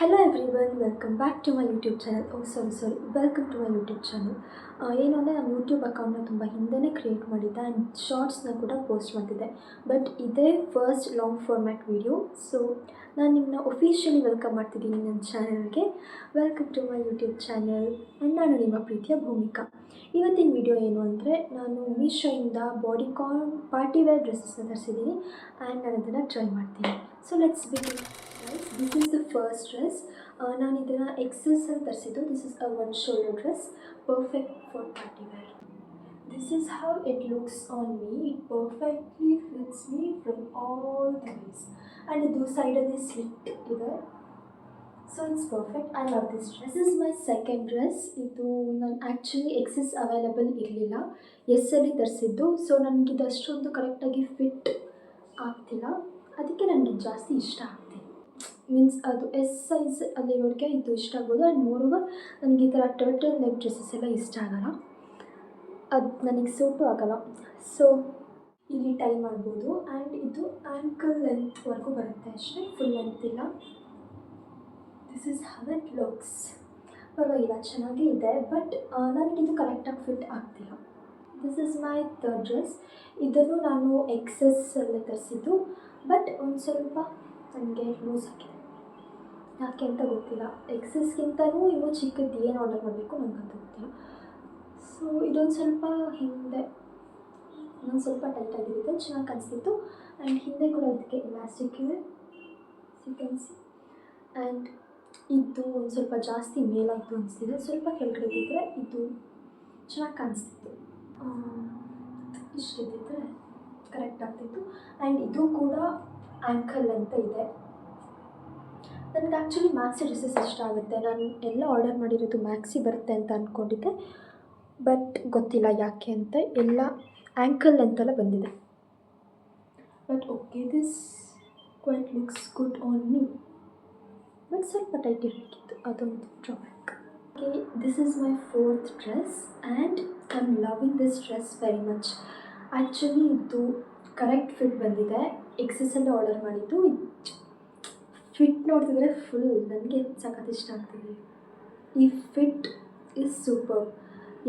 Hello everyone, welcome back to my YouTube channel. Welcome to my YouTube channel. ಏನು ಅಂದರೆ ನಾನು YouTube ಅಕೌಂಟ್ನ ತುಂಬ ಹಿಂದೆನೇ ಕ್ರಿಯೇಟ್ ಮಾಡಿದ್ದೆ ಆ್ಯಂಡ್ ಶಾರ್ಟ್ಸ್ನ ಕೂಡ ಪೋಸ್ಟ್ ಮಾಡ್ತಿದ್ದೆ. ಬಟ್ ಇದೇ first long format video. So ನಾನು ನಿಮ್ಮನ್ನ ಒಫಿಷಿಯಲಿ ವೆಲ್ಕಮ್ ಮಾಡ್ತಿದ್ದೀನಿ ನನ್ನ ಚಾನಲ್ಗೆ. Welcome to my YouTube channel and ನಾನು ನಿಮ್ಮ ಪ್ರೀತಿಯ ಭೂಮಿಕಾ. ಇವತ್ತಿನ ವಿಡಿಯೋ ಏನು ಅಂದರೆ ನಾನು ಮೀಶೋಯಿಂದ ಬಾಡಿಕಾನ್ ಪಾರ್ಟಿ ವೇರ್ ಡ್ರೆಸ್ಸಸ್ನ ತರಿಸಿದ್ದೀನಿ ಆ್ಯಂಡ್ ನಾನು ಅದನ್ನು ಟ್ರೈ ಮಾಡ್ತೀನಿ. So let's begin. This is the first dress. ನಾನು ಇದನ್ನು XS ಅಲ್ಲಿ ತರಿಸಿದ್ದು. This is a one shoulder dress, perfect for party wear. This is how it looks on me. It perfectly fits me from all the ways. And ಇದು ಸೈಡಲ್ಲಿ slit ಇದೆ. So it's perfect. I love this dress. This is my second dress. ಇದು ನಾನು actually XS available ಇರಲಿಲ್ಲ, S ಅಲ್ಲಿ ತರಿಸಿದ್ದು. So ನನಗಿದು ಅಷ್ಟೊಂದು ಕರೆಕ್ಟಾಗಿ ಫಿಟ್ ಆಗ್ತಿಲ್ಲ, ಅದಕ್ಕೆ ನನಗೆ ಜಾಸ್ತಿ ಇಷ್ಟ ಆಗ್ತಿಲ್ಲ. ಮೀನ್ಸ್ ಅದು ಎಸ್ ಸೈಜ್ ಅಲ್ಲಿರೋರಿಗೆ ಇದು ಇಷ್ಟ ಆಗ್ಬೋದು. ಆ್ಯಂಡ್ ಮೋರೋವರ್ ನನಗೆ ಈ ಥರ ಟರ್ಟಲ್ ನೆಕ್ ಡ್ರೆಸ್ಸಸ್ ಎಲ್ಲ ಇಷ್ಟ ಆಗೋಲ್ಲ, ಅದು ನನಗೆ ಸೂಟು ಆಗೋಲ್ಲ. ಸೊ ಇಲ್ಲಿ ಟೈ ಮಾಡ್ಬೋದು. ಆ್ಯಂಡ್ ಇದು ಆ್ಯಂಕಲ್ ಲೆಂತ್ವರೆಗೂ ಬರುತ್ತೆ ಅಷ್ಟೇ, ಫುಲ್ ಲೆಂತ್ ಇಲ್ಲ. This is how it looks. ಪರವಾಗಿಲ್ಲ, ಚೆನ್ನಾಗೇ ಇದೆ. ಬಟ್ ನನಗಿದು ಕರೆಕ್ಟಾಗಿ ಫಿಟ್ ಆಗ್ತಿಲ್ಲ. This is my third dress. ಇದನ್ನು ನಾನು XS ಅಲ್ಲೇ ತರಿಸಿದ್ದು. ಬಟ್ ಒಂದು ಸ್ವಲ್ಪ ನನಗೆ ಲೂಸ್ ಆಗಿದೆ, ಯಾಕೆ ಅಂತ ಗೊತ್ತಿಲ್ಲ. XSಗಿಂತಲೂ ಇನ್ನೂ ಚಿಕ್ಕದ್ದು ಏನು ಆರ್ಡರ್ ಮಾಡಬೇಕು ನನಗಂತ ಗೊತ್ತಿಲ್ಲ. ಸೊ ಇದೊಂದು ಸ್ವಲ್ಪ ಹಿಂದೆ ಇನ್ನೊಂದು ಸ್ವಲ್ಪ ಟೈಟ್ ಆಗಿರುತ್ತೆ, ಚೆನ್ನಾಗಿ ಕಾಣಿಸ್ತಿತ್ತು. ಆ್ಯಂಡ್ ಹಿಂದೆ ಕೂಡ ಇದಕ್ಕೆ ಎಲಾಸ್ಟಿಕ್ ಇದೆ, ಸಿಕ್ವೆನ್ಸಿ. ಆ್ಯಂಡ್ ಇದು ಒಂದು ಸ್ವಲ್ಪ ಜಾಸ್ತಿ ಮೇಲಾಯಿತು ಅನಿಸ್ತಿದೆ. ಸ್ವಲ್ಪ ಕೆಳಗಡೆ ಇದ್ದಿದ್ದರೆ ಇದು ಚೆನ್ನಾಗಿ ಕಾಣಿಸ್ತಿತ್ತು. ಇಷ್ಟಿದ್ದಿದ್ರೆ ಕರೆಕ್ಟ್ ಆಗ್ತಿತ್ತು. ಆ್ಯಂಡ್ ಇದು ಕೂಡ ಆ್ಯಂಕಲ್ ಅಂತ ಇದೆ. ನನಗೆ ಆ್ಯಕ್ಚುಲಿ ಮ್ಯಾಕ್ಸಿ ಡ್ರೆಸ್ಸಸ್ ಇಷ್ಟ ಆಗುತ್ತೆ. ನಾನು ಎಲ್ಲ ಆರ್ಡರ್ ಮಾಡಿರೋದು ಮ್ಯಾಕ್ಸಿ ಬರುತ್ತೆ ಅಂತ ಅಂದ್ಕೊಂಡಿದ್ದೆ, ಬಟ್ ಗೊತ್ತಿಲ್ಲ ಯಾಕೆ ಅಂತ ಎಲ್ಲ ಆ್ಯಂಕಲ್ ಅಂತೆಲ್ಲ ಬಂದಿದೆ. But okay, this quite looks good on me. But ಸ್ವಲ್ಪ ಟೈಟ್ ಇರಬೇಕಿತ್ತು, ಅದೊಂದು drawback. Okay, this is my fourth dress and I am loving this dress very much. Actually ಇದು ಕರೆಕ್ಟ್ ಫಿಟ್ ಬಂದಿದೆ. XS ಅಲ್ಲಿ ಆರ್ಡರ್ ಮಾಡಿದ್ದು. Fit ನೋಡ್ತಿದ್ರೆ full ನನಗೆ ಸಖತ್ ಇಷ್ಟ ಆಗ್ತಿದೆ. ಈ ಫಿಟ್ ಈಸ್ ಸೂಪರ್,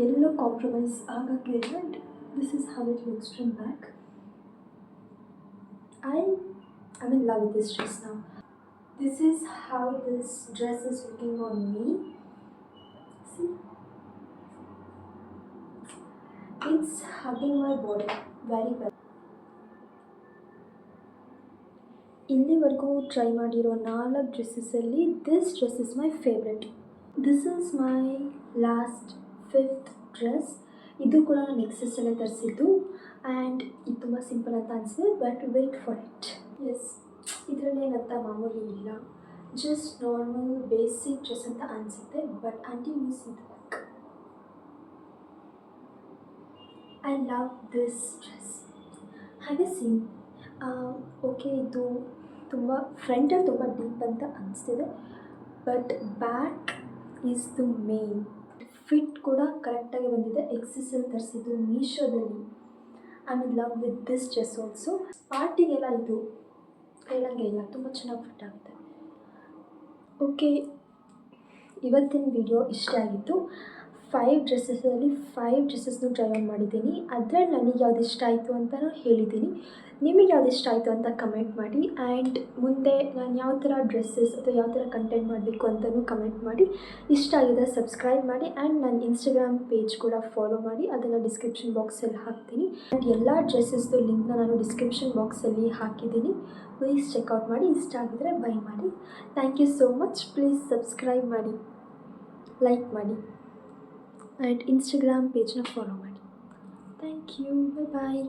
ಎಲ್ಲೂ ಕಾಂಪ್ರಮೈಸ್ ಆಗೋಕ್ಕೆ. And this is how it looks from back. I am in love with this dress now. This is how this dress is looking on me. See, it's hugging my body very well. ಇಲ್ಲಿವರೆಗೂ try ಮಾಡಿರೋ 4 ಡ್ರೆಸ್ಸಸಲ್ಲಿ this dress is my favourite. This is my last 5th dress. ಇದು ಕೂಡ ನಾನು XS ಅಲ್ಲೇ ತರಿಸಿದ್ದು. And ಇದು ತುಂಬ simple ಅಂತ ಅನಿಸಿದೆ, but wait for it. Yes, ಇದರಲ್ಲೇನಂತ ಮಾಮೂಲಿ ಇಲ್ಲ, ಜಸ್ಟ್ ನಾರ್ಮಲ್ ಬೇಸಿಕ್ ಡ್ರೆಸ್ ಅಂತ ಅನಿಸುತ್ತೆ. But aunty you see the back. I love this dress. ಹಾಗೆ ಸೀನ್ ಓಕೆ, ಇದು ತುಂಬ ಫ್ರಂಟಲ್ಲಿ ತುಂಬ ಡೀಪ್ ಅಂತ ಅನಿಸ್ತಿದೆ, but back is the main. Fit ಕೂಡ ಕರೆಕ್ಟಾಗಿ ಬಂದಿದೆ. XS ಅಲ್ಲಿ ತರಿಸಿದ್ದು ಮೀಶೋದಲ್ಲಿ. I am in love with this dress also. ಪಾರ್ಟಿಗೆಲ್ಲ ಇದು ಹೇಳಂಗೆ ಇಲ್ಲ, ತುಂಬ ಚೆನ್ನಾಗಿ ಫಿಟ್ ಆಗುತ್ತೆ. ಓಕೆ, ಇವತ್ತಿನ ವಿಡಿಯೋ ಇಷ್ಟ ಆಗಿತ್ತು. 5 ಡ್ರೆಸ್ಸಸಲ್ಲಿ 5 ಡ್ರೆಸ್ಸಸ್ನು ಟ್ರೈ ಆನ್ ಮಾಡಿದ್ದೀನಿ. ಅದರಲ್ಲಿ ನನಗೆ ಯಾವ್ದು ಇಷ್ಟ ಆಯಿತು ಅಂತ ಹೇಳಿದ್ದೀನಿ. ನಿಮಗೆ ಯಾವ್ದು ಇಷ್ಟ ಆಯಿತು ಅಂತ ಕಮೆಂಟ್ ಮಾಡಿ. ಆ್ಯಂಡ್ ಮುಂದೆ ನಾನು ಯಾವ ಥರ ಡ್ರೆಸ್ಸಸ್ ಅಥವಾ ಯಾವ ಥರ ಕಂಟೆಂಟ್ ಮಾಡಬೇಕು ಅಂತಲೂ ಕಮೆಂಟ್ ಮಾಡಿ. ಇಷ್ಟ ಆಗಿದೆ ಸಬ್ಸ್ಕ್ರೈಬ್ ಮಾಡಿ. ಆ್ಯಂಡ್ ನನ್ನ ಇನ್ಸ್ಟಾಗ್ರಾಮ್ ಪೇಜ್ ಕೂಡ ಫಾಲೋ ಮಾಡಿ, ಅದನ್ನು ಡಿಸ್ಕ್ರಿಪ್ಷನ್ ಬಾಕ್ಸಲ್ಲಿ ಹಾಕ್ತೀನಿ. ಆ್ಯಂಡ್ ಎಲ್ಲ ಡ್ರೆಸ್ಸಸ್ದು ಲಿಂಕ್ನ ನಾನು ಡಿಸ್ಕ್ರಿಪ್ಷನ್ ಬಾಕ್ಸಲ್ಲಿ ಹಾಕಿದ್ದೀನಿ. ಪ್ಲೀಸ್ ಚೆಕ್ಔಟ್ ಮಾಡಿ. ಇಷ್ಟ ಆಗಿದರೆ ಬೈ ಮಾಡಿ. Thank you so much. Please subscribe ಮಾಡಿ, ಲೈಕ್ ಮಾಡಿ, ಆ್ಯಂಡ್ ಇನ್ಸ್ಟಾಗ್ರಾಮ್ ಪೇಜ್ನ ಫಾಲೋ ಮಾಡಿ. Thank you. Bye bye.